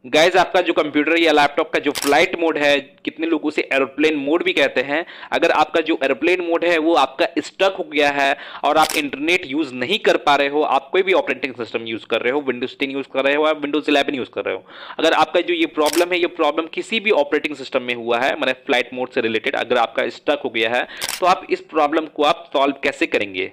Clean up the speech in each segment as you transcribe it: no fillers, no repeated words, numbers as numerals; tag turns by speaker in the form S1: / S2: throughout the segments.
S1: Guys आपका जो computer या लैपटॉप का जो फ्लाइट मोड है, कितने लोग उसे एरोप्लेन मोड भी कहते हैं, अगर आपका जो एरोप्लेन मोड है वो आपका स्टक हो गया है और आप इंटरनेट यूज नहीं कर पा रहे हो, आप कोई भी ऑपरेटिंग सिस्टम यूज कर रहे हो, विंडोज 10 यूज कर रहे हो या विंडोज 11 यूज कर रहे हो, अगर आपका जो ये प्रॉब्लम है, ये प्रॉब्लम किसी भी ऑपरेटिंग सिस्टम में हुआ है, मतलब फ्लाइट मोड से रिलेटेड अगर आपका स्टक हो गया है, तो आप इस प्रॉब्लम को आप सॉल्व कैसे करेंगे?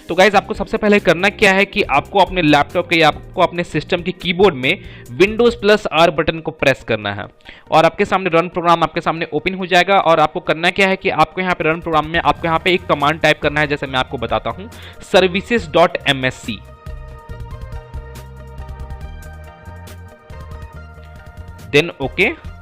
S1: तो गाइज आपको सबसे पहले करना क्या है कि आपको अपने लैपटॉप के या आपको अपने सिस्टम के कीबोर्ड में विंडोज प्लस आर बटन को प्रेस करना है और आपके सामने रन प्रोग्राम आपके सामने ओपन हो जाएगा। और आपको करना क्या है कि आपको यहाँ पे रन प्रोग्राम में आपको यहाँ पे एक कमांड टाइप करना है, जैसे मैं आपको बताता हूँ, services.msc। Then okay.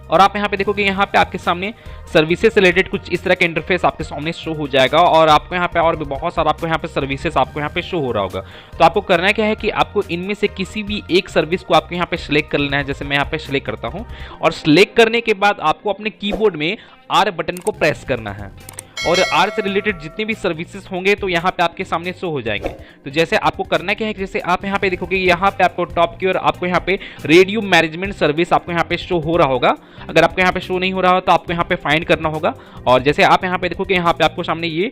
S1: और आप यहाँ पे देखोगे यहाँ पे आपके सामने सर्विसेज से रिलेटेड कुछ इस तरह का इंटरफेस आपके सामने शो हो जाएगा और आपको यहाँ पे और भी बहुत सारा आपको यहाँ पे सर्विसेज आपको यहाँ पे शो हो रहा होगा। तो आपको करना क्या है कि आपको इनमें से किसी भी एक सर्विस को आपको यहाँ पे सिलेक्ट कर लेना है, जैसे मैं यहाँ पे सिलेक्ट करता हूँ। और सिलेक्ट करने के बाद आपको अपने कीबोर्ड में आर बटन को प्रेस करना है और आर से रिलेटेड जितने भी सर्विसेज होंगे तो यहाँ पे आपके सामने शो हो जाएंगे। तो जैसे आपको करना क्या है, जैसे आप यहाँ पे देखोगे यहाँ पे आपको टॉप की ओर आपको यहाँ पे रेडियो मैनेजमेंट सर्विस आपको यहाँ पे शो हो रहा होगा। अगर आपको यहाँ पे शो नहीं हो रहा हो तो आपको यहाँ पे फाइंड करना होगा। और जैसे आप यहाँ पे देखोगे यहाँ पे आपको सामने ये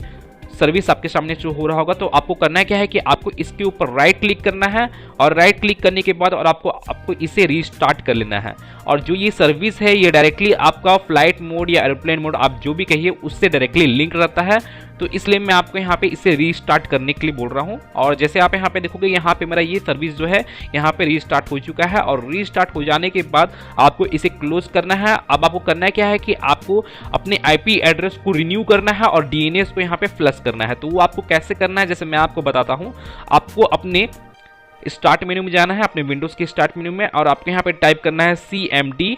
S1: सर्विस आपके सामने शो हो रहा होगा। तो आपको करना क्या है कि आपको इसके ऊपर राइट क्लिक करना है और राइट क्लिक करने के बाद और आपको इसे रीस्टार्ट कर लेना है। और जो ये सर्विस है ये डायरेक्टली आपका फ्लाइट मोड या एरोप्लेन मोड आप जो भी कहिए उससे डायरेक्टली लिंक रहता है। तो इसलिए मैं आपको यहाँ पे इसे रीस्टार्ट करने के लिए बोल रहा हूँ। और जैसे आप यहाँ पे देखोगे यहाँ पे मेरा ये सर्विस जो है यहाँ पे रीस्टार्ट हो चुका है और रीस्टार्ट हो जाने के बाद आपको इसे क्लोज करना है। अब आपको करना क्या है कि आपको अपने आईपी एड्रेस को रिन्यू करना है और डीएनएस को यहाँ पे फ्लश करना है। तो वो आपको कैसे करना है, जैसे मैं आपको बताता हूँ। आपको अपने स्टार्ट मेन्यू में जाना है, अपने विंडोज के स्टार्ट मेन्यू में, और आपको यहाँ पे टाइप करना है CMD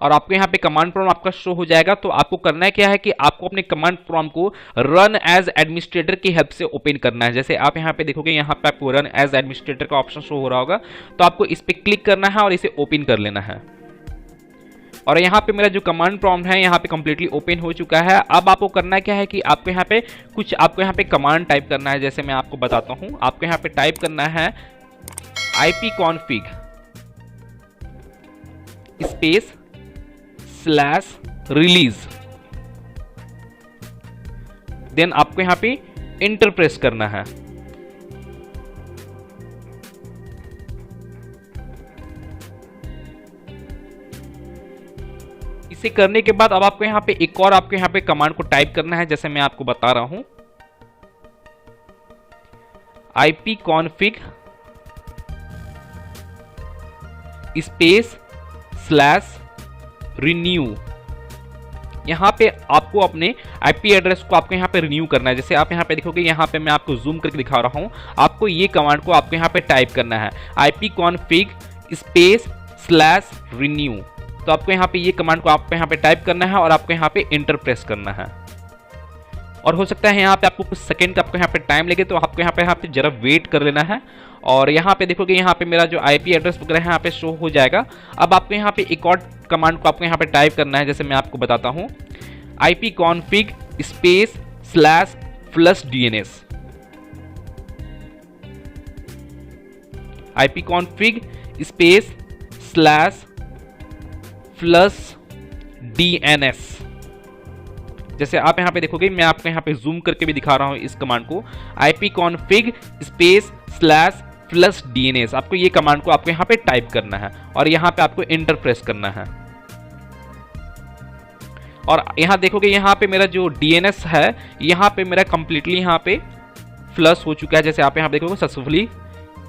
S1: और आपको यहाँ पे कमांड प्रॉम्प्ट आपका शो हो जाएगा। तो आपको करना है क्या है कि आपको अपने कमांड प्रॉम्प्ट को रन एज एडमिनिस्ट्रेटर की हेल्प से ओपन करना है। जैसे आप यहाँ पे देखोगे यहाँ पे आपको रन एज एडमिनिस्ट्रेटर का ऑप्शन शो हो रहा होगा। तो आपको इस पे क्लिक करना है और इसे ओपन कर लेना है। और यहाँ पे मेरा जो कमांड प्रॉम्प्ट है यहाँ पे कंप्लीटली ओपन हो चुका है। अब आपको करना क्या है कि आपको यहाँ पे कुछ कमांड टाइप करना है, जैसे मैं आपको बताता हूँ। आपको यहाँ पे टाइप करना है ipconfig स्पेस /release। देन आपको यहाँ पे इंटर प्रेस करना है। इसे करने के बाद अब आपको यहाँ पे एक और आपको यहाँ पे कमांड को टाइप करना है, जैसे मैं आपको बता रहा हूं, ipconfig स्पेस /renew। यहाँ पे आपको अपने आईपी एड्रेस को आपको यहाँ पे रिन्यू करना है। जैसे आप यहाँ पे देखोगे यहाँ पे मैं आपको जूम करके दिखा रहा हूँ। आपको ये कमांड को आपको यहाँ पे टाइप करना है ipconfig स्पेस /renew। तो आपको यहाँ पे ये कमांड को आपको यहाँ पे टाइप करना है और आपको यहाँ पे इंटर प्रेस करना है। और हो सकता है यहाँ पे आपको कुछ सेकंड का आपको यहाँ पे टाइम लगे, तो आपको यहाँ पे जरा वेट कर लेना है। और यहाँ पे देखोगे यहाँ पे मेरा जो आईपी एड्रेस वगैरह है यहाँ पे शो हो जाएगा। अब आपको यहाँ पे एक और कमांड को आपको यहाँ पे टाइप करना है, जैसे मैं आपको बताता हूँ, ipconfig space /flushdns। ipconfig space /flushdns। जैसे आप यहाँ पे देखोगे मैं आपको यहाँ पे जूम करके भी दिखा रहा हूँ इस कमांड को, ipconfig स्पेस /flushdns। आपको ये कमांड को आपको यहाँ पे टाइप करना है और यहाँ पे आपको इंटर प्रेस करना है। और यहाँ देखोगे यहाँ पे मेरा जो डीएनएस है यहाँ पे मेरा कंप्लीटली यहाँ पे फ्लश हो चुका है। जैसे आप यहाँ देखोगे successfully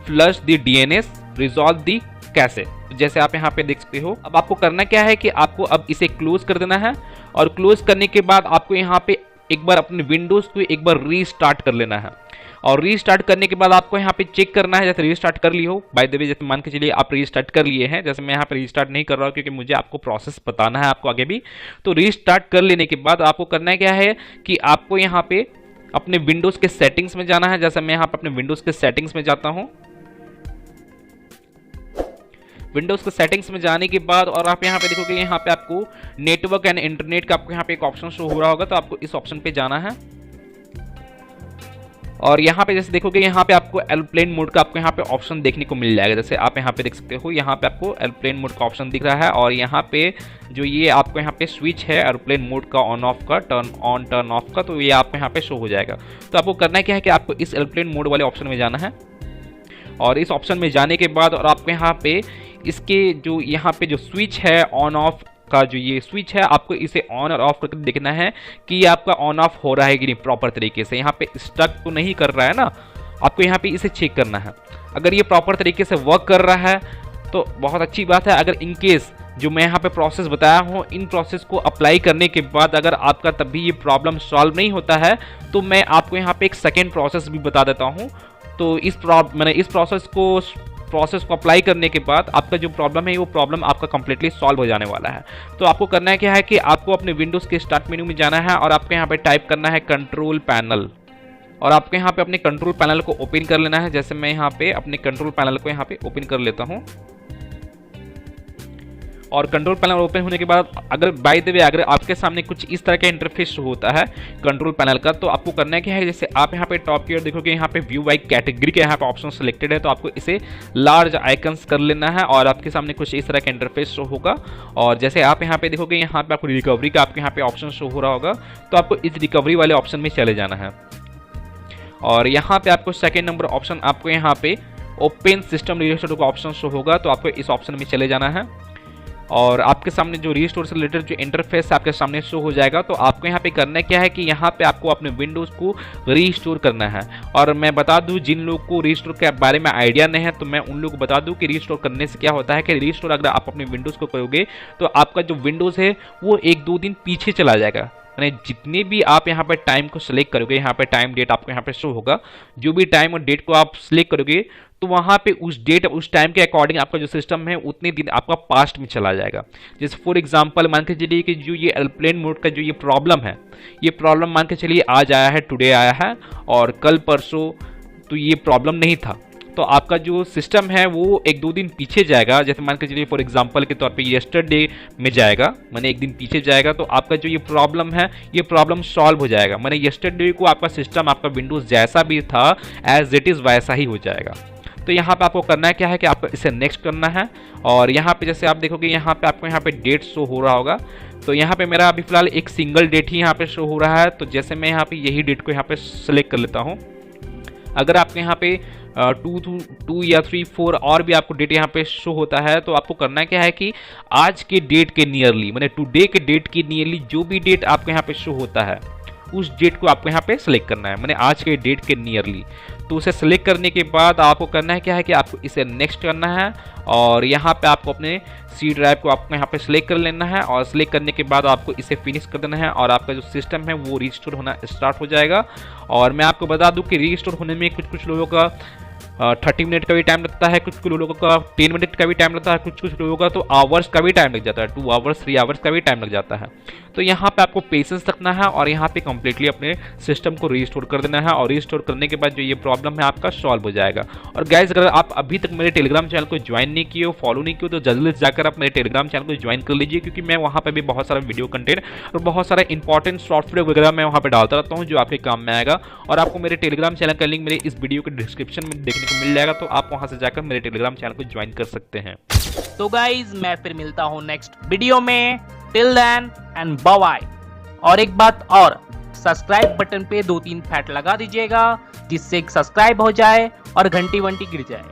S1: flush the DNS resolve the कैसे, जैसे आप यहाँ पे देख सकते हो। अब आपको करना क्या है कि आपको अब इसे क्लोज कर देना है और क्लोज करने के बाद आपको यहाँ पे एक बार अपने विंडोज को एक बार रीस्टार्ट कर लेना है। और रीस्टार्ट करने के बाद आपको यहाँ पे चेक करना है, जैसे रीस्टार्ट कर ली हो, बाय द वे जैसे मान के चलिए आप रीस्टार्ट कर लिए हैं, जैसे मैं यहाँ पे रीस्टार्ट नहीं कर रहा हूँ क्योंकि मुझे आपको प्रोसेस बताना है आपको आगे भी। तो रीस्टार्ट कर लेने के बाद आपको करना क्या है कि आपको यहाँ पे अपने विंडोज के सेटिंग्स में जाना है। जैसे मैं यहाँ पे अपने विंडोज के सेटिंग्स में जाता हूँ। विंडोज के सेटिंग्स में जाने के बाद और आप यहाँ पे देखोगे यहाँ पे आपको नेटवर्क एंड इंटरनेट का आपको यहाँ पे एक ऑप्शन शो हो रहा होगा। तो आपको इस ऑप्शन पे जाना है और यहाँ पे जैसे देखोगे यहाँ पे आपको एरोप्लेन मोड का आपको यहाँ पे ऑप्शन देखने को मिल जाएगा। जैसे आप यहाँ पे देख सकते हो, यहाँ पे आपको एरोप्लेन मोड का ऑप्शन दिख रहा है और यहाँ पे जो ये आपको यहाँ पे स्विच है एरोप्लेन मोड का ऑन ऑफ का, टर्न ऑन टर्न ऑफ का, तो ये आपको यहाँ पे शो हो जाएगा। तो आपको करना क्या है कि आपको इस एरोप्लेन मोड वाले ऑप्शन में जाना है और इस ऑप्शन में जाने के बाद और आपको यहाँ पे इसके जो यहाँ पे जो स्विच है ऑन ऑफ का, जो ये स्विच है आपको इसे ऑन और ऑफ करके देखना है कि ये आपका ऑन ऑफ हो रहा है कि नहीं प्रॉपर तरीके से, यहाँ पे स्टक तो नहीं कर रहा है ना, आपको यहाँ पे इसे चेक करना है। अगर ये प्रॉपर तरीके से वर्क कर रहा है तो बहुत अच्छी बात है। अगर इन केस जो मैं यहाँ पे प्रोसेस बताया हूँ, इन प्रोसेस को अप्लाई करने के बाद अगर आपका तब भी ये प्रॉब्लम सॉल्व नहीं होता है तो मैं आपको यहाँ पे एक सेकेंड प्रोसेस भी बता देता हूँ। तो इस प्रोसेस को अप्लाई करने के बाद आपका जो प्रॉब्लम है वो प्रॉब्लम आपका कंप्लीटली सॉल्व हो जाने वाला है। तो आपको करना है क्या है कि आपको अपने विंडोज़ के स्टार्ट मेन्यू में जाना है और आपको यहाँ पे टाइप करना है कंट्रोल पैनल और आपको यहाँ पे अपने कंट्रोल पैनल को ओपन कर लेना है। जैसे मैं यहाँ पे अपने कंट्रोल पैनल को यहाँ पे ओपन कर लेता हूँ और कंट्रोल पैनल ओपन होने के बाद अगर बाय द वे अगर आपके सामने कुछ इस तरह का इंटरफेस होता है कंट्रोल पैनल का, तो आपको करना है क्या है, जैसे आप यहाँ पे टॉप की ओर देखोगे यहाँ पे व्यू बाय कैटेगरी का यहाँ पे ऑप्शन सिलेक्टेड है, तो आपको इसे लार्ज आइकन्स कर लेना है और आपके सामने कुछ इस तरह का इंटरफेस शो होगा। और जैसे आप यहाँ पे देखोगे यहाँ पे आपको रिकवरी का आपके यहाँ पे ऑप्शन शो हो रहा होगा, तो आपको इस रिकवरी वाले ऑप्शन में चले जाना है और यहाँ पे आपको सेकेंड नंबर ऑप्शन आपको यहाँ पे ओपन सिस्टम रिस्टोर का ऑप्शन शो होगा, तो आपको इस ऑप्शन में चले जाना है और आपके सामने जो रिस्टोर से रिलेटेड जो इंटरफेस आपके सामने शो हो जाएगा। तो आपको यहाँ पे करना क्या है कि यहाँ पे आपको अपने विंडोज़ को रीस्टोर करना है। और मैं बता दूँ जिन लोगों को रीस्टोर के बारे में आइडिया नहीं है तो मैं उन लोगों को बता दूँ कि रीस्टोर करने से क्या होता है कि रीस्टोर अगर आप अपने विंडोज़ को करोगे तो आपका जो विंडोज़ है वो 1-2 दिन पीछे चला जाएगा। यानी जितने भी आप यहाँ पे टाइम को सिलेक्ट करोगे, यहाँ पे टाइम डेट आपको यहाँ पे शो होगा, जो भी टाइम और डेट को आप सिलेक्ट करोगे तो वहाँ पे उस डेट उस टाइम के अकॉर्डिंग आपका जो सिस्टम है उतने दिन आपका पास्ट में चला जाएगा। जैसे फॉर एग्जांपल मान के चलिए कि जो ये एयरप्लेन मोड का जो ये प्रॉब्लम है, ये प्रॉब्लम मान के चलिए आज आया है, टुडे आया है और कल परसों तो ये प्रॉब्लम नहीं था, तो आपका जो सिस्टम है वो 1-2 दिन पीछे जाएगा। जैसे मान के चलिए फॉर एग्जांपल के तौर पे येस्टरडे में जाएगा, माने 1 दिन पीछे जाएगा, तो आपका जो ये प्रॉब्लम है ये प्रॉब्लम सॉल्व हो जाएगा। माने येस्टरडे को आपका सिस्टम आपका विंडोज़ जैसा भी था एज इट इज़ वैसा ही हो जाएगा। तो यहाँ पे आपको करना है क्या है कि आपको इसे नेक्स्ट करना है और यहाँ पे जैसे आप देखोगे यहाँ पे आपको यहाँ पे डेट शो हो रहा होगा, तो यहाँ पे मेरा अभी फिलहाल एक सिंगल डेट ही यहाँ पे शो हो रहा है, तो जैसे मैं यहाँ पे यही डेट को यहाँ पे सिलेक्ट कर लेता हूँ। अगर आपके यहाँ पे 2 या 3 4 और भी आपको डेट यहाँ पे शो होता है तो आपको करना क्या है कि आज के डेट के नियरली, माने टुडे के डेट के नियरली जो भी डेट आपको यहाँ पे शो होता है उस डेट को आपको यहाँ पे सिलेक्ट करना है, माने आज के डेट के नियरली। तो उसे सिलेक्ट करने के बाद आपको करना है क्या है कि आपको इसे नेक्स्ट करना है और यहाँ पे आपको अपने सी ड्राइव को आपको यहाँ पे सिलेक्ट कर लेना है और सिलेक्ट करने के बाद आपको इसे फिनिश कर देना है और आपका जो सिस्टम है वो रीस्टोर होना स्टार्ट हो जाएगा। और मैं आपको बता दूं कि रीस्टोर होने में कुछ लोगों का 30 मिनट का भी टाइम लगता है, कुछ लोगों का 10 मिनट का भी टाइम लगता है, कुछ लोगों का तो आवर्स का भी टाइम लग जाता है, 2 आवर्स 3 आवर्स का भी टाइम लग जाता है। तो यहाँ पे आपको पेशेंस रखना है और यहाँ पे कंप्लीटली अपने सिस्टम को रीस्टोर कर देना है और रीस्टोर करने के बाद जो ये प्रॉब्लम है आपका सॉल्व हो जाएगा। और गाइज अगर आप अभी तक मेरे टेलीग्राम चैनल को ज्वाइन नहीं किए हो, फॉलो नहीं किए हो, तो जल्दी से जाकर आप मेरे टेलीग्राम चैनल को ज्वाइन कर लीजिए, क्योंकि मैं वहाँ पर भी बहुत सारा वीडियो कंटेंट और बहुत सारा इंपॉर्टेंट सॉफ्टवेयर वगैरह मैं वहाँ पर डालता रहता हूँ जो आपके काम में आएगा। और आपको मेरे टेलीग्राम चैनल का लिंक मेरे इस वीडियो के डिस्क्रिप्शन में देखने को मिल जाएगा, तो आप वहां से जाकर मेरे टेलीग्राम चैनल को ज्वाइन कर सकते हैं।
S2: तो गाइज मैं फिर मिलता हूं नेक्स्ट वीडियो में, till then and bye bye. और एक बात और, सब्सक्राइब बटन पे 2-3 फैट लगा दीजिएगा जिससे सब्सक्राइब हो जाए और घंटी वंटी गिर जाए।